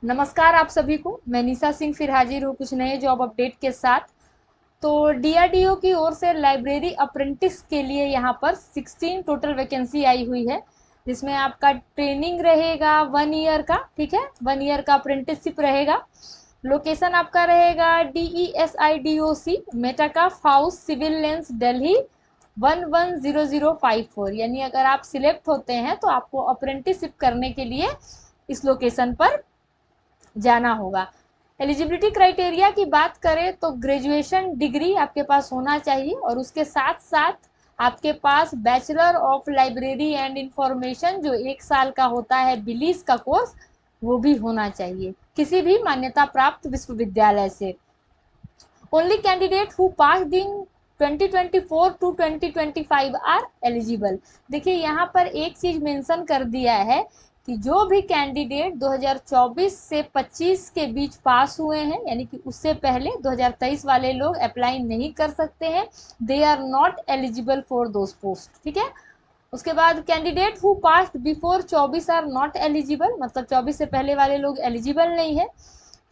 नमस्कार आप सभी को। मैं निशा सिंह फिर हाजिर हूँ कुछ नए जॉब अपडेट के साथ। तो डीआरडीओ की ओर से लाइब्रेरी अप्रेंटिस के लिए यहाँ पर 16 टोटल वैकेंसी आई हुई है, जिसमें आपका ट्रेनिंग रहेगा 1 ईयर का। ठीक है, 1 ईयर का अप्रेंटिसशिप रहेगा। लोकेशन आपका रहेगा DESIDOC Metcalfe house civil lines Delhi 110054। यानी अगर आप सिलेक्ट होते हैं तो आपको अप्रेंटिसशिप करने के लिए इस लोकेशन पर जाना होगा। एलिजिबिलिटी क्राइटेरिया की बात करें तो ग्रेजुएशन डिग्री आपके पास होना चाहिए और उसके साथ साथ आपके पास bachelor of library and information जो 1 साल का होता है बिलीज का कोर्स, वो भी होना चाहिए किसी भी मान्यता प्राप्त विश्वविद्यालय से। Only candidate who passed in 2024 to 2025 are eligible. देखिए यहाँ पर एक चीज मेंशन कर दिया है कि जो भी कैंडिडेट 2024 से 25 के बीच पास हुए हैं, यानी कि उससे पहले 2023 वाले लोग अप्लाई नहीं कर सकते हैं। They are not eligible for those post. ठीक है, उसके बाद candidate who passed before 24 are not eligible, मतलब 24 से पहले वाले लोग एलिजिबल नहीं है।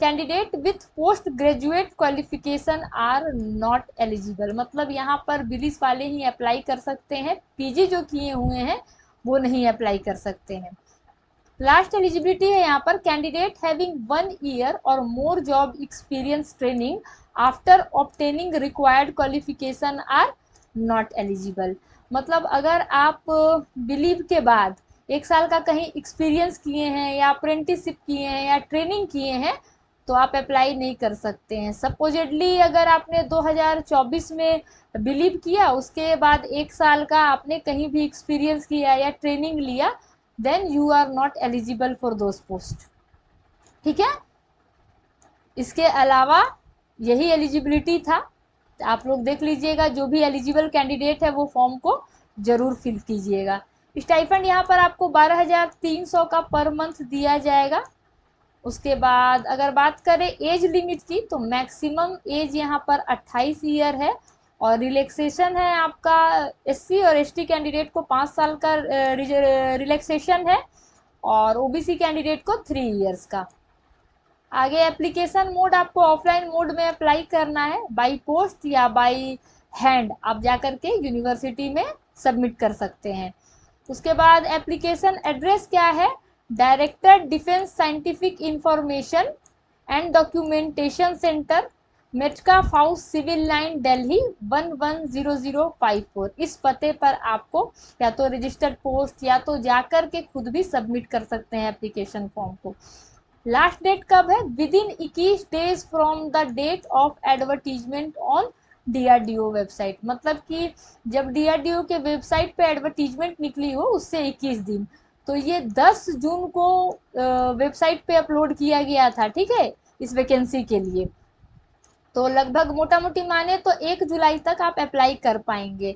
Candidate with post graduate qualification are not eligible, मतलब यहाँ पर बिलिस वाले ही अप्लाई कर सकते हैं, पीजी जो किए हुए हैं वो नहीं अप्लाई कर सकते हैं। लास्ट एलिजिबिलिटी है यहाँ पर कैंडिडेट हैविंग 1 ईयर और more job experience training after obtaining required qualification are not eligible. मतलब अगर आप बिलीव के बाद 1 साल का कहीं एक्सपीरियंस किए हैं या अप्रेंटिसशिप किए हैं या ट्रेनिंग किए हैं तो आप अप्लाई नहीं कर सकते हैं। सपोजेडली अगर आपने 2024 में बिलीव किया, उसके बाद 1 साल का आपने कहीं भी एक्सपीरियंस किया या ट्रेनिंग लिया, then you are not eligible for those post. ठीक है, इसके अलावा यही एलिजिबिलिटी था। आप लोग देख लीजिएगा, जो भी एलिजिबल कैंडिडेट है वो फॉर्म को जरूर फिल कीजिएगा। स्टाइफंड यहाँ पर आपको 12,300 का पर मंथ दिया जाएगा। उसके बाद अगर बात करें एज लिमिट की तो मैक्सिमम एज यहाँ पर 28 ईयर है और रिलैक्सेशन है आपका एससी और एसटी कैंडिडेट को 5 साल का रिलैक्सेशन है और ओबीसी कैंडिडेट को 3 इयर्स का। आगे एप्लीकेशन मोड आपको ऑफलाइन मोड में अप्लाई करना है, बाय पोस्ट या बाय हैंड आप जाकर के यूनिवर्सिटी में सबमिट कर सकते हैं। उसके बाद एप्लीकेशन एड्रेस क्या है, director defence scientific information and documentation centre Metcalfe house civil line Delhi 110054। इस पते पर आपको या तो रजिस्टर्ड पोस्ट या तो जाकर के खुद भी सबमिट कर सकते हैं एप्लीकेशन फॉर्म को। लास्ट डेट कब है, within 21 days from the date of advertisement on DRDO website. मतलब कि जब डीआरडीओ के वेबसाइट पे एडवर्टीजमेंट निकली हो उससे 21 दिन, तो ये 10 जून को वेबसाइट पे अपलोड किया गया था। ठीक है, इस वैकेंसी के लिए। तो लगभग मोटा मोटी माने तो 1 जुलाई तक आप अप्लाई कर पाएंगे।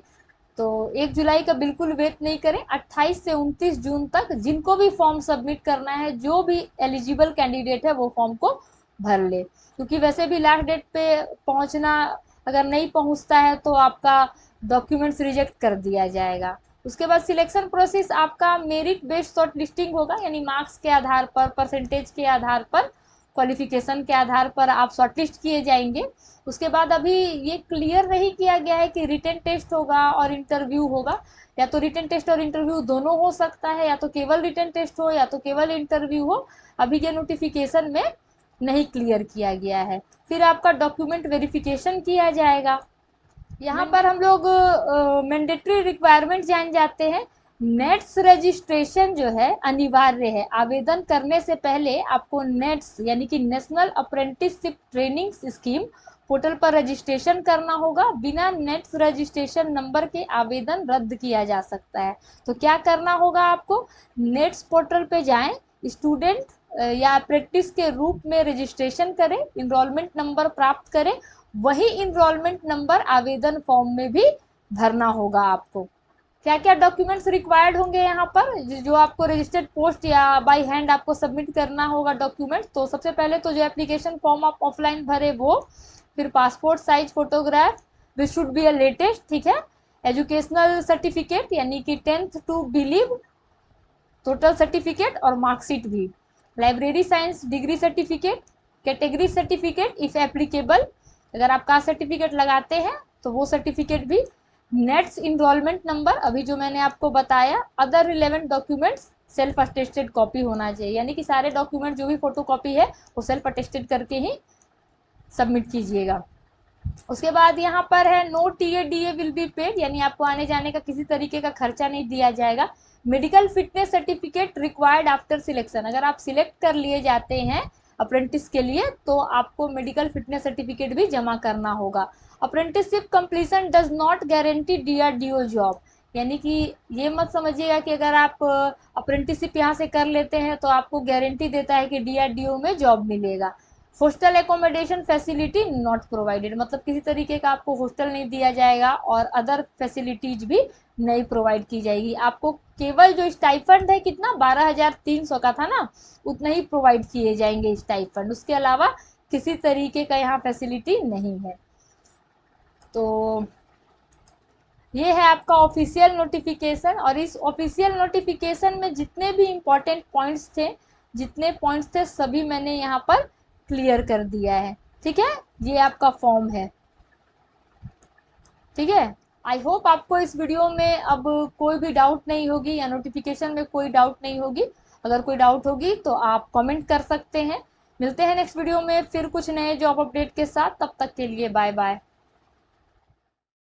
तो 1 जुलाई का बिल्कुल वेट नहीं करें, 28 से 29 जून तक जिनको भी फॉर्म सबमिट करना है, जो भी एलिजिबल कैंडिडेट है वो फॉर्म को भर ले, क्योंकि वैसे भी लास्ट डेट पे पहुंचना, अगर नहीं पहुंचता है तो आपका डॉक्यूमेंट्स रिजेक्ट कर दिया जाएगा। उसके बाद सिलेक्शन प्रोसेस आपका मेरिट बेस्ड शॉर्ट लिस्टिंग होगा, यानी मार्क्स के आधार पर, परसेंटेज के आधार पर, क्वालिफिकेशन के आधार पर आप शॉर्टलिस्ट किए जाएंगे। उसके बाद अभी ये क्लियर नहीं किया गया है कि रिटन टेस्ट होगा और इंटरव्यू होगा, या तो रिटन टेस्ट और इंटरव्यू दोनों हो सकता है, या तो केवल रिटन टेस्ट हो या तो केवल इंटरव्यू हो। अभी के नोटिफिकेशन में नहीं क्लियर किया गया है। फिर आपका डॉक्यूमेंट वेरिफिकेशन किया जाएगा। यहाँ पर हम लोग मैंडेटरी रिक्वायरमेंट जान जाते हैं। नेट्स रजिस्ट्रेशन जो है अनिवार्य है। आवेदन करने से पहले आपको नेट्स यानी कि national apprenticeship training scheme portal पर रजिस्ट्रेशन करना होगा। बिना नेट्स रजिस्ट्रेशन नंबर के आवेदन रद्द किया जा सकता है। तो क्या करना होगा आपको, नेट्स पोर्टल पे जाएं, स्टूडेंट या अप्रेंटिस के रूप में रजिस्ट्रेशन करें, इनरोलमेंट नंबर प्राप्त करें, वही इनरोलमेंट नंबर आवेदन फॉर्म में भी भरना होगा आपको। क्या क्या डॉक्यूमेंट्स रिक्वायर्ड होंगे यहाँ पर, जो आपको रजिस्टर्ड पोस्ट या बाय हैंड आपको सबमिट करना होगा डॉक्यूमेंट। तो सबसे पहले तो जो एप्लीकेशन फॉर्म आप ऑफलाइन भरे वो, फिर passport size photograph which should be a latest. ठीक है, एजुकेशनल सर्टिफिकेट यानी कि 10th to believe total certificate और मार्कशीट भी। Library science degree certificate, category certificate if applicable, अगर आप कास्ट सर्टिफिकेट लगाते हैं तो वो सर्टिफिकेट भी, नेट्स इनरोलमेंट नंबर अभी जो मैंने आपको बताया, other relevant documents self attested copy होना चाहिए, यानी कि सारे डॉक्यूमेंट जो भी फोटो कॉपी है वो सेल्फ अटेस्टेड करके ही सबमिट कीजिएगा। उसके बाद यहाँ पर है no TA will be paid, यानी आपको आने जाने का किसी तरीके का खर्चा नहीं दिया जाएगा। Medical fitness certificate required after selection, अगर आप सिलेक्ट कर लिए जाते हैं अप्रेंटिस के लिए तो आपको मेडिकल फिटनेस सर्टिफिकेट भी जमा करना होगा। Apprenticeship completion does not guarantee DRDO job, यानी कि ये मत समझिएगा कि अगर आप अप्रेंटिसशिप यहाँ से कर लेते हैं तो आपको गारंटी देता है कि DRDO में जॉब मिलेगा। Hostel accommodation facility not provided, मतलब किसी तरीके का आपको हॉस्टल नहीं दिया जाएगा और अदर फैसिलिटीज भी नहीं प्रोवाइड की जाएगी। आपको केवल जो स्टाइफंड है कितना 12,300 का था ना, उतना ही प्रोवाइड किए जाएंगे स्टाइफंड, उसके अलावा किसी तरीके का यहाँ फैसिलिटी नहीं है। तो ये है आपका ऑफिशियल नोटिफिकेशन, और इस ऑफिशियल नोटिफिकेशन में जितने भी इम्पोर्टेंट पॉइंट्स थे, जितने पॉइंट्स थे सभी मैंने यहाँ पर क्लियर कर दिया है। ठीक है, ये आपका फॉर्म है। ठीक है, आई होप आपको इस वीडियो में अब कोई भी डाउट नहीं होगी या नोटिफिकेशन में कोई डाउट नहीं होगी। अगर कोई डाउट होगी तो आप कमेंट कर सकते हैं। मिलते हैं नेक्स्ट वीडियो में फिर कुछ नए जॉब अपडेट के साथ, तब तक के लिए बाय बाय।